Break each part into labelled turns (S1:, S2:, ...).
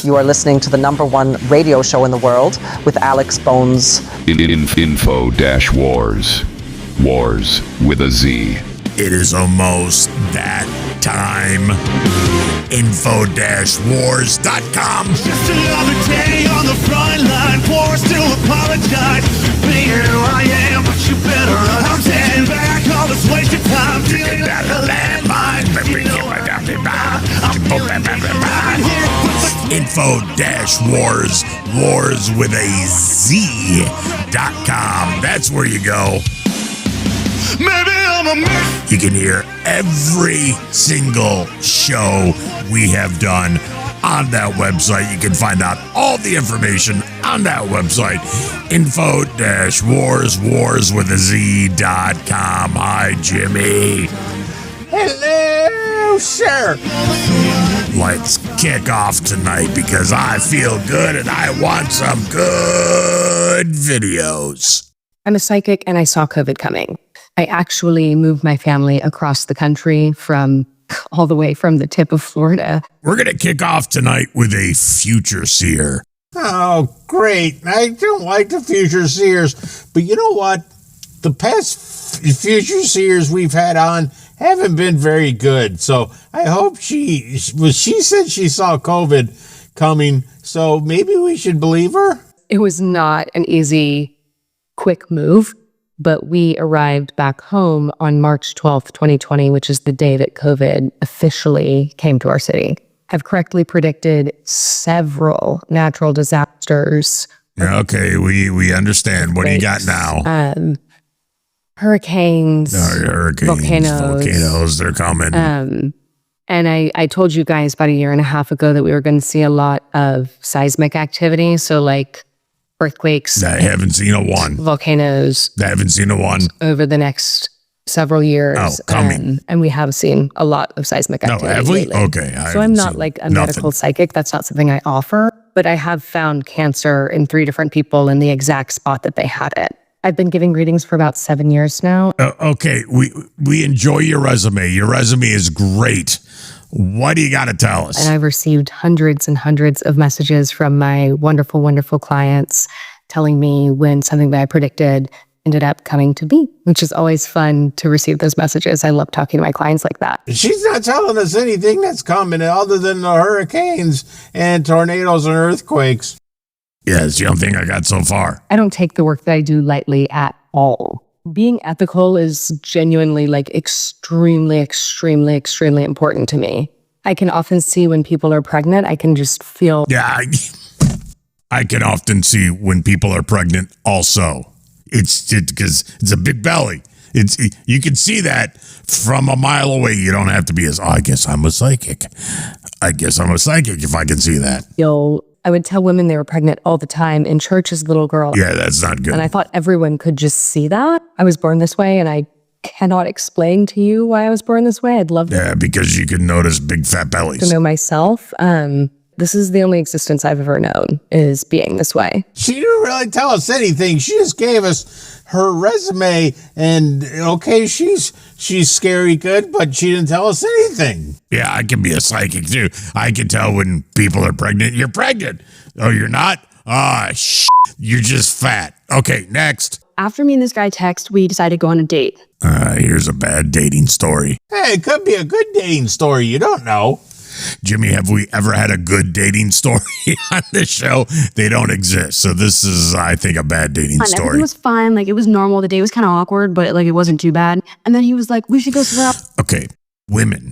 S1: You are listening to the #1 radio show in the world with Alex Bones.
S2: Info-Wars. Wars with a Z.
S3: It is almost that time. Info-Wars.com.
S4: Just another day on the front line. Forced to apologize. Being who I am, but you better understand. Back all this wasted time. Feeling like a landmine.
S3: Info-Wars. Wars with a Z.com. That's where you go.
S4: Maybe I'm a mess.
S3: You can hear every single show we have done on that website. You can find out all the information on that website. Info-Wars, wars with a Z.com. Hi, Jimmy.
S5: Hello, sir.
S3: Let's kick off tonight because I feel good and I want some good videos.
S6: I'm a psychic and I saw COVID coming. I actually moved my family across the country all the way from the tip of Florida.
S3: We're going to kick off tonight with a future seer.
S5: Oh, great. I don't like the future seers. But you know what? The past future seers we've had on haven't been very good. So I hope she said she saw COVID coming. So maybe we should believe her.
S6: It was not an easy, quick move. But we arrived back home on March 12th, 2020, which is the day that COVID officially came to our city. I've correctly predicted several natural disasters.
S3: Okay, we understand. What do you got now?
S6: Hurricanes,
S3: volcanoes, they're coming.
S6: And I told you guys about a year and a half ago that we were going to see a lot of seismic activity. So like earthquakes.
S3: I haven't seen a one.
S6: Volcanoes.
S3: I haven't seen a one.
S6: Over the next several years.
S3: Oh, coming.
S6: And we have seen a lot of seismic activity.
S3: No, have we?
S6: Lately.
S3: Okay.
S6: So I'm not like a medical psychic. That's not something I offer. But I have found cancer in 3 different people in the exact spot that they had it. I've been giving readings for about 7 years now.
S3: Okay. We enjoy your resume. Your resume is great. What do you got to tell us?
S6: And I've received hundreds and hundreds of messages from my wonderful, wonderful clients telling me when something that I predicted ended up coming to be, which is always fun to receive those messages. I love talking to my clients like that.
S5: She's not telling us anything that's coming other than the hurricanes and tornadoes and earthquakes.
S3: Yeah, it's the only thing I got so far.
S6: I don't take the work that I do lightly at all. Being ethical is genuinely like extremely, extremely, extremely important to me. I can often see when people are pregnant. I can just feel.
S3: Yeah, I can often see when people are pregnant also. It's because it's a big belly. You can see that from a mile away. You don't have to be I guess I'm a psychic. I guess I'm a psychic if I can see that.
S6: I would tell women they were pregnant all the time in church as a little girl.
S3: Yeah, that's not good.
S6: And I thought everyone could just see that. I was born this way, and I cannot explain to you why I was born this way. I'd love
S3: because you can notice big fat bellies.
S6: To know myself. This is the only existence I've ever known, is being this way.
S5: She didn't really tell us anything. She just gave us her resume, and okay, she's scary good, but she didn't tell us anything.
S3: Yeah, I can be a psychic too. I can tell when people are pregnant. You're pregnant. Oh, you're not? You're just fat. Okay, next.
S7: After me and this guy text, we decided to go on a date.
S3: Here's a bad dating story.
S5: Hey, it could be a good dating story. You don't know.
S3: Jimmy, have we ever had a good dating story on this show? They don't exist. So this is, I think, a bad dating story.
S7: Everything was fine. Like, it was normal. The day was kind of awkward, but like it wasn't too bad. And then he was like, we should go somewhere else.
S3: Okay, women,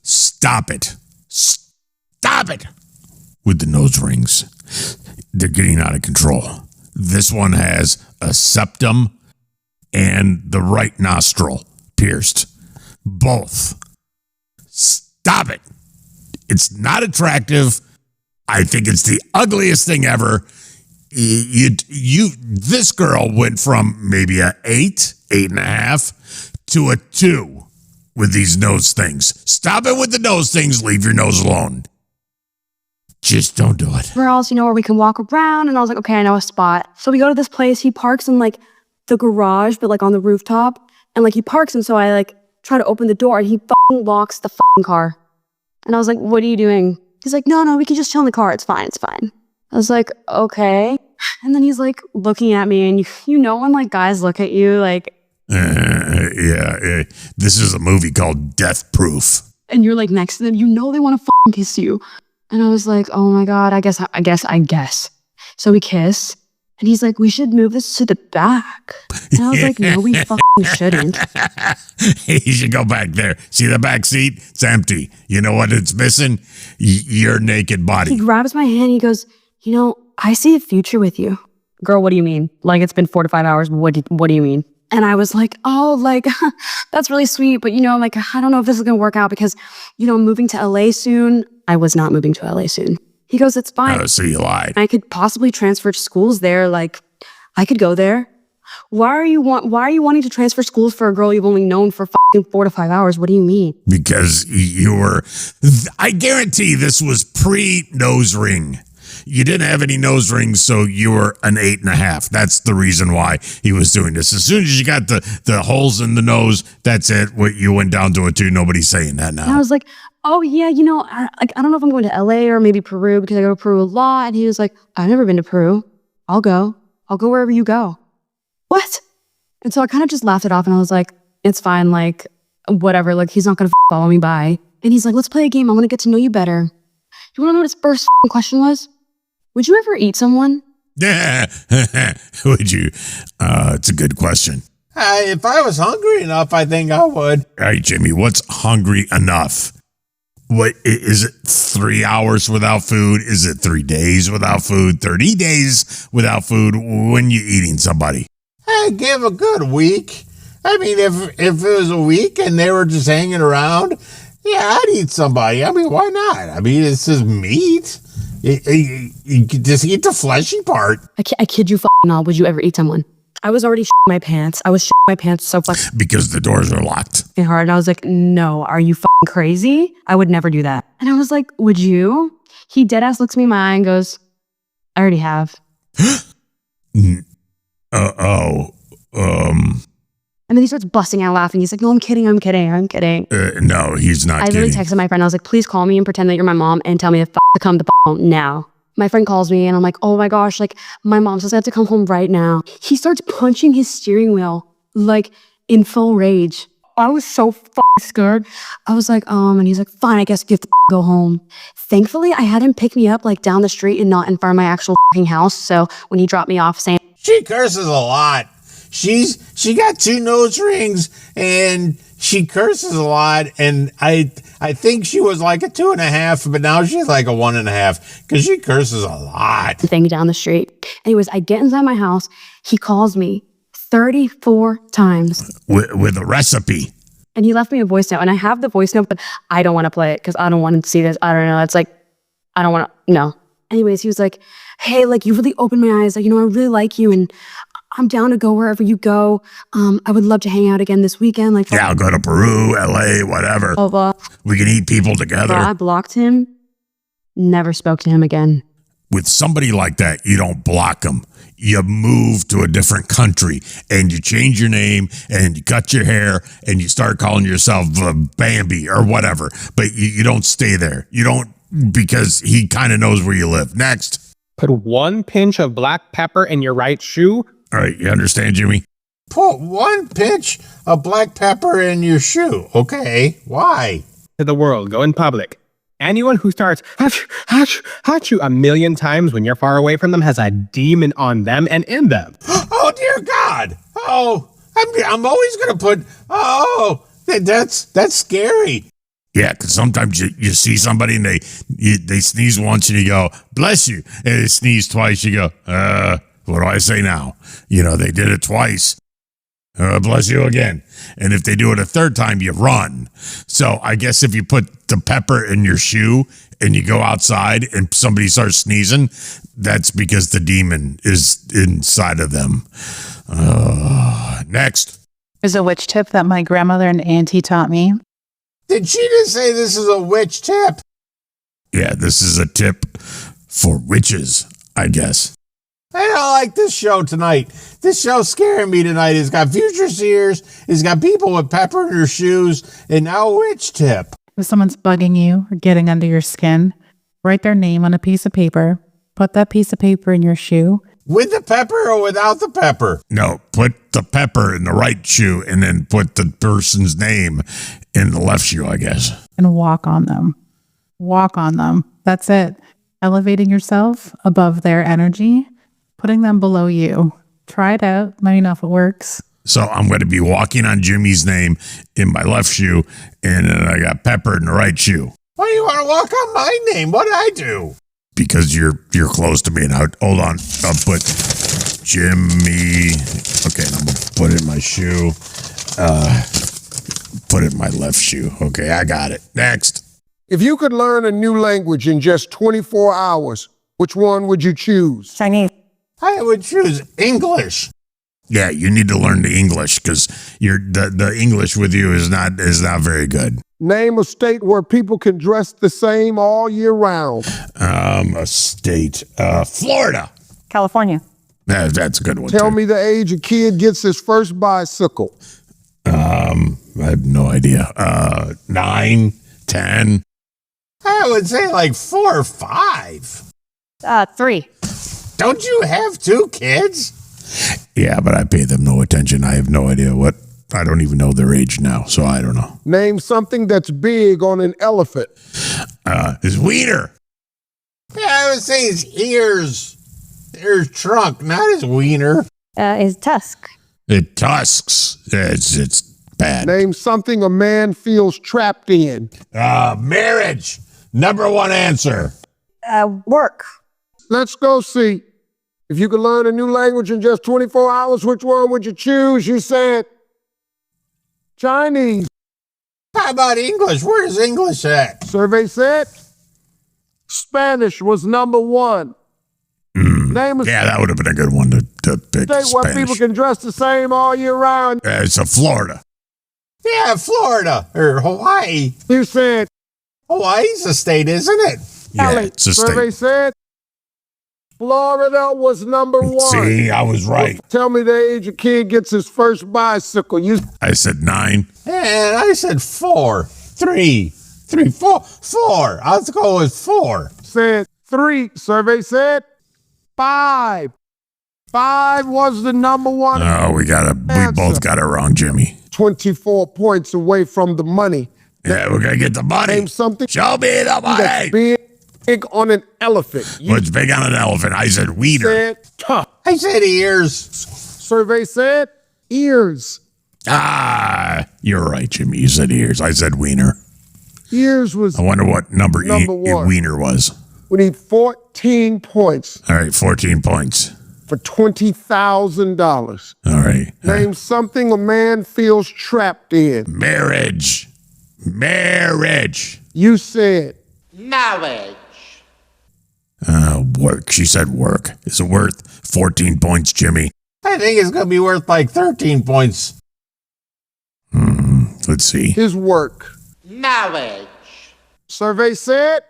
S3: stop it. Stop it with the nose rings. They're getting out of control. This one has a septum and the right nostril pierced. Both. Stop it. It's not attractive. I think it's the ugliest thing ever. This girl went from maybe a 8.5 to a 2 with these nose things. Stop it with the nose things. Leave your nose alone. Just don't do it.
S7: Where else, where we can walk around. And I was like, okay, I know a spot. So we go to this place. He parks in like the garage, but like on the rooftop. And like he parks, and so I like try to open the door, and he fucking locks the fucking car. And I was like, what are you doing? He's like, no, we can just chill in the car. It's fine. I was like, okay. And then he's like looking at me, and you know when like guys look at you like,
S3: yeah. This is a movie called Death Proof.
S7: And you're like next to them, you know they want to fucking kiss you. And I was like, oh my God, I guess. So we kiss. And he's like, we should move this to the back. And I was like, no, we fucking shouldn't.
S3: You should go back there. See the back seat? It's empty. You know what it's missing? Your naked body.
S7: He grabs my hand. He goes, I see a future with you. Girl, what do you mean? Like, it's been 4 to 5 hours. What do you mean? And I was like, oh, like, that's really sweet. But, like, I don't know if this is going to work out because, I'm moving to LA soon. I was not moving to LA soon. He goes, it's fine.
S3: Oh, so you lied.
S7: I could possibly transfer to schools there. Like, I could go there. Why are you wanting to transfer schools for a girl you've only known for fucking 4 to 5 hours? What do you mean?
S3: Because I guarantee this was pre-nose ring. You didn't have any nose rings, so you were an 8.5. That's the reason why he was doing this. As soon as you got the holes in the nose, that's it. You went down to a 2. Nobody's saying that now.
S7: And I was like, oh yeah, I don't know if I'm going to LA or maybe Peru because I go to Peru a lot. And he was like, I've never been to Peru. I'll go wherever you go. What? And so I kind of just laughed it off and I was like, it's fine. Like, whatever. Like, he's not going to follow me by. And he's like, let's play a game. I want to get to know you better. You want to know what his first question was? Would you ever eat someone?
S3: Yeah. Would you? It's a good question.
S5: If I was hungry enough, I think I would.
S3: All right, Jimmy, what's hungry enough? What is it? 3 hours without food? Is it 3 days without food? 30 days without food? When you eating somebody?
S5: I'd give a good week. I mean, if it was a week and they were just hanging around, yeah, I'd eat somebody. I mean, why not? I mean, it's just meat. You just eat the fleshy part.
S7: I kid you not. Would you ever eat someone? I was already my pants. I was my pants so fucking
S3: Because the doors are locked.
S7: hard. And I was like, no, are you crazy? I would never do that. And I was like, would you? He dead ass looks me in my eye and goes, I already have. And then he starts busting out laughing. He's like, no, I'm kidding.
S3: No, he's not
S7: I
S3: kidding.
S7: literally texted my friend. I was like, please call me and pretend that you're my mom and tell me to come the home now. My friend calls me and I'm like, oh my gosh, like my mom says I have to come home right now. He starts punching his steering wheel like in full rage. I was so scared. I was like, and he's like, fine, I guess you have to go home. Thankfully, I had him pick me up like down the street and not in front of my actual house. So when he dropped me off saying,
S5: She curses a lot. She got 2 nose rings and she curses a lot. And I think she was like a 2.5, but now she's like a 1.5 because she curses a lot.
S7: thing down the street. Anyways, I get inside my house. He calls me 34 times.
S3: With a recipe.
S7: And he left me a voice note. And I have the voice note, but I don't want to play it because I don't want to see this. I don't know. It's like, I don't want to, no. Anyways, he was like, hey, like you really opened my eyes. Like, I really like you. And I'm down to go wherever you go. I would love to hang out again this weekend. Like,
S3: Yeah, I'll go to Peru, LA, whatever.
S7: blah, blah.
S3: We can eat people together.
S7: I blocked him. Never spoke to him again.
S3: With somebody like that, you don't block them. You move to a different country and you change your name and you cut your hair and you start calling yourself Bambi or whatever. But you don't stay there. You don't, because he kind of knows where you live. Next.
S8: Put 1 pinch of black pepper in your right shoe.
S3: All right, you understand, Jimmy?
S5: Put 1 pinch of black pepper in your shoe. Okay, why?
S8: To the world, go in public. Anyone who starts achoo a million times when you're far away from them has a demon on them and in them.
S5: Oh, dear God. Oh, I'm always going to put, that's scary.
S3: Yeah, because sometimes you see somebody and they sneeze once and you go, bless you. And they sneeze twice, you go, what do I say now? They did it twice. Bless you again. And if they do it a third time, you run. So I guess if you put the pepper in your shoe and you go outside and somebody starts sneezing, that's because the demon is inside of them. Next.
S9: There's a witch tip that my grandmother and auntie taught me.
S5: Did she just say this is a witch tip?
S3: Yeah, this is a tip for witches, I guess.
S5: I don't like this show tonight. This show's scaring me tonight. It's got future seers, it's got people with pepper in their shoes, and now a witch tip.
S9: If someone's bugging you or getting under your skin, Write their name on a piece of paper. Put that piece of paper in your shoe.
S5: With the pepper or without the pepper?
S3: No, put the pepper in the right shoe and then put the person's name in the left shoe, I guess.
S9: And walk on them. Walk on them. That's it. Elevating yourself above their energy, putting them below you. Try it out. Let me know if it works.
S3: So I'm going to be walking on Jimmy's name in my left shoe, and then I got pepper in the right shoe.
S5: Why do you want to walk on my name? What did I do?
S3: Because you're close to me. Now, hold on. I'll put Jimmy. Okay, I'm going to put it in my shoe. Put it in my left shoe. Okay, I got it. Next.
S10: If you could learn a new language in just 24 hours, which one would you choose?
S9: Chinese.
S5: I would choose English.
S3: Yeah, you need to learn the English because the English with you is not very good.
S10: Name a state where people can dress the same all year round.
S3: A state. Florida.
S9: California.
S3: That's a good one.
S10: Tell
S3: too.
S10: me the age a kid gets his first bicycle.
S3: I have no idea. 9, 10.
S5: I would say like 4 or 5.
S7: 3.
S5: Don't you have 2 kids?
S3: Yeah, but I pay them no attention. I have no idea what. I don't even know their age now, so I don't know.
S10: Name something that's big on an elephant.
S3: His wiener.
S5: Yeah, I would say his ears. Their trunk, not his wiener.
S7: His tusk.
S3: It tusks. It's bad.
S10: Name something a man feels trapped in.
S3: Marriage. Number 1 answer.
S7: Work.
S10: Let's go see. If you could learn a new language in just 24 hours, which one would you choose? You said Chinese.
S5: How about English? Where's English at?
S10: Survey said Spanish was number 1. Name a
S3: Yeah, that would have been a good one to pick.
S10: state where
S3: Spanish.
S10: people can dress the same all year round.
S3: It's a Florida.
S5: Yeah, Florida or Hawaii.
S10: You said
S5: Hawaii's a state, isn't it?
S3: Yeah,
S10: Cali.
S3: it's a
S10: Survey
S3: state.
S10: said Florida was number 1.
S3: See, I was right.
S10: Tell me the age a kid gets his first bicycle. You
S3: I said 9.
S5: And I said 4, 3, 3, 4, 4. Let's go with 4.
S10: said 3. Survey said 5. 5 was the number 1.
S3: Oh, we both got it wrong, Jimmy.
S10: 24 points away from the money.
S3: Yeah, we're gonna get the money.
S10: Name something
S3: Show me the
S10: that's
S3: money.
S10: big on an elephant. You
S3: What's big on an elephant? I said wiener.
S10: said tough.
S5: I said ears.
S10: Survey said ears.
S3: You're right, Jimmy. You said ears. I said wiener.
S10: Ears was
S3: I wonder what number
S10: Number 1.
S3: wiener was.
S10: We need 14 points
S3: All right, 14 points.
S10: for $20,000.
S3: All right.
S10: Name something a man feels trapped in.
S3: Marriage. Marriage.
S10: You said
S3: Work. She said work. Is it worth 14 points, Jimmy?
S5: I think it's going to be worth like 13 points.
S3: Let's see.
S10: his work. Survey said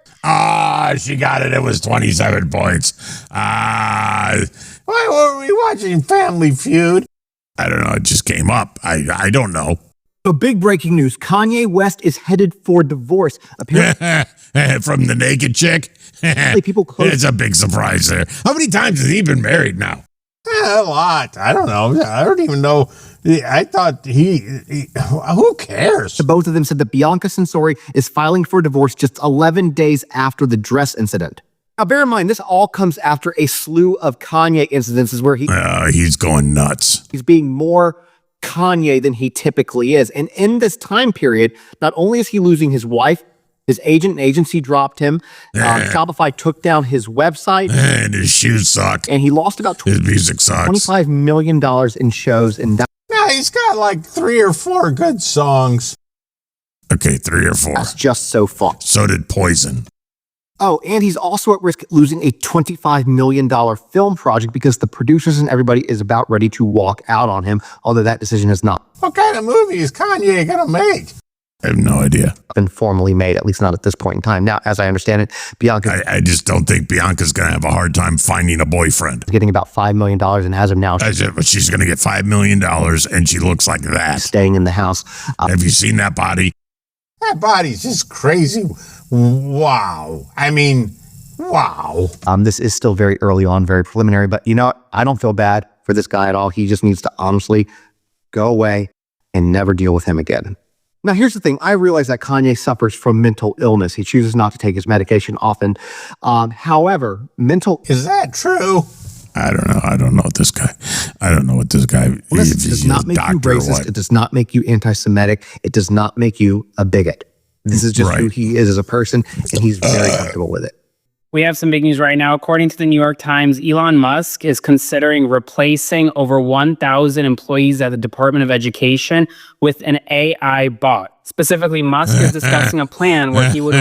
S3: She got it. It was 27 points.
S5: Why were we watching Family Feud?
S3: I don't know. It just came up. I don't know.
S11: So big breaking news. Kanye West is headed for divorce. Apparently,
S3: From the naked chick?
S11: people close.
S3: It's a big surprise there. How many times has he been married now?
S5: A lot. I don't know. I don't even know. I thought who cares?
S11: Both of them said that Bianca Censori is filing for divorce just 11 days after the dress incident. Now, bear in mind, this all comes after a slew of Kanye incidences where
S3: He's going nuts.
S11: he's being more Kanye than he typically is. And in this time period, not only is he losing his wife, his agent and agency dropped him. Shopify took down his website.
S3: And his shoes suck.
S11: And he lost about
S3: His music sucks.
S11: $25 million in shows. And that
S5: Yeah, he's got like 3 or 4 good songs.
S3: Okay, 3 or 4.
S11: that's just so fun.
S3: So did Poison.
S11: Oh, and he's also at risk of losing a $25 million film project because the producers and everybody is about ready to walk out on him, although that decision has not
S5: What kind of movie is Kanye going to make?
S3: I have no idea.
S11: been formally made, at least not at this point in time. Now, as I understand it, Bianca
S3: I just don't think Bianca's going to have a hard time finding a boyfriend.
S11: is getting about $5 million, and as of now,
S3: I said, but she's going to get $5 million, and she looks like that.
S11: staying in the house.
S3: Have you seen that body?
S5: That body's just crazy. Wow. I mean, Wow.
S11: This is still very early on, very preliminary, but you know, I don't feel bad for this guy at all. He just needs to honestly go away and never deal with him again. Now, here's the thing. I realize that Kanye suffers from mental illness. He chooses not to take his medication often. However,
S5: Is that true?
S3: I don't know. I don't know what this guy.
S11: Listen, it does not make you racist. It does not make you anti-Semitic. It does not make you a bigot. This is just who he is as a person, and he's very comfortable with it.
S12: We have some big news right now. According to the New York Times, Elon Musk is considering replacing over 1,000 employees at the Department of Education with an AI bot. Specifically, Musk is discussing a plan where he would...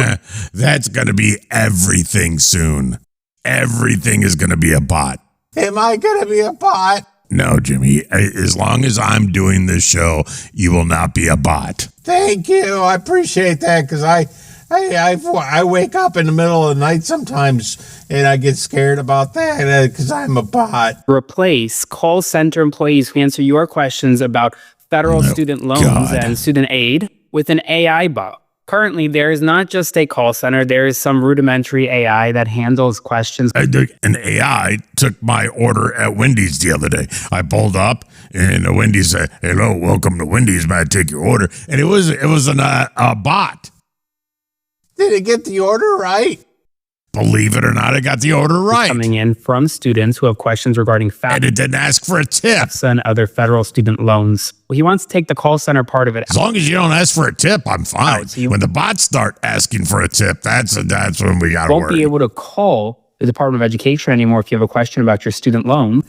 S3: That's going to be everything soon. Everything is going to be a bot.
S5: Am I going to be a bot?
S3: No, Jimmy. As long as I'm doing this show, you will not be a bot.
S5: Thank you. I appreciate that because I wake up in the middle of the night sometimes and I get scared about that because I'm a bot.
S12: Replace call center employees who answer your questions about federal student loans and student aid with an AI bot. Currently, there is not just a call center. There is some rudimentary AI that handles questions.
S3: An AI took my order at Wendy's the other day. I pulled up and the Wendy's said, "Hello, welcome to Wendy's. May I take your order?" And it was a bot.
S5: Did it get the order right?
S3: Believe it or not, I got the order right.
S12: Coming in from students who have questions regarding
S3: and it didn't ask for a tip
S12: and other federal student loans. He wants to take the call center part of it.
S3: As long as you don't ask for a tip, I'm fine. When the bots start asking for a tip, that's when we got to worry.
S12: Won't be able to call the Department of Education anymore if you have a question about your student loan.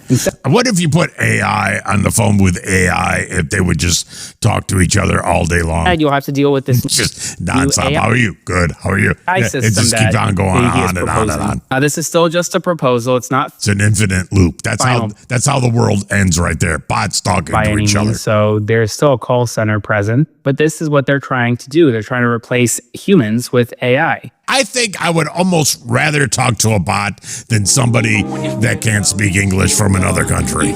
S3: What if you put AI on the phone with AI if they would just talk to each other all day long?
S12: And you'll have to deal with this
S3: just nonstop. How are you? Good. How are you?
S12: It
S3: just keeps on going on and on and on.
S12: This is still just a proposal. It's not.
S3: It's an infinite loop. That's how the world ends right there. Bots talking to each other.
S12: So there's still a call center present, but this is what they're trying to do. They're trying to replace humans with AI.
S3: I think I would almost rather talk to a bot than somebody that can't speak English from another country.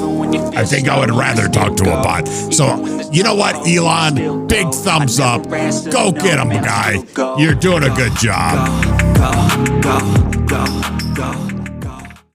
S3: I think I would rather talk to a bot. So, you know what, Elon? Big thumbs up. Go get him, guy. You're doing a good job.
S4: Go, go, go, go.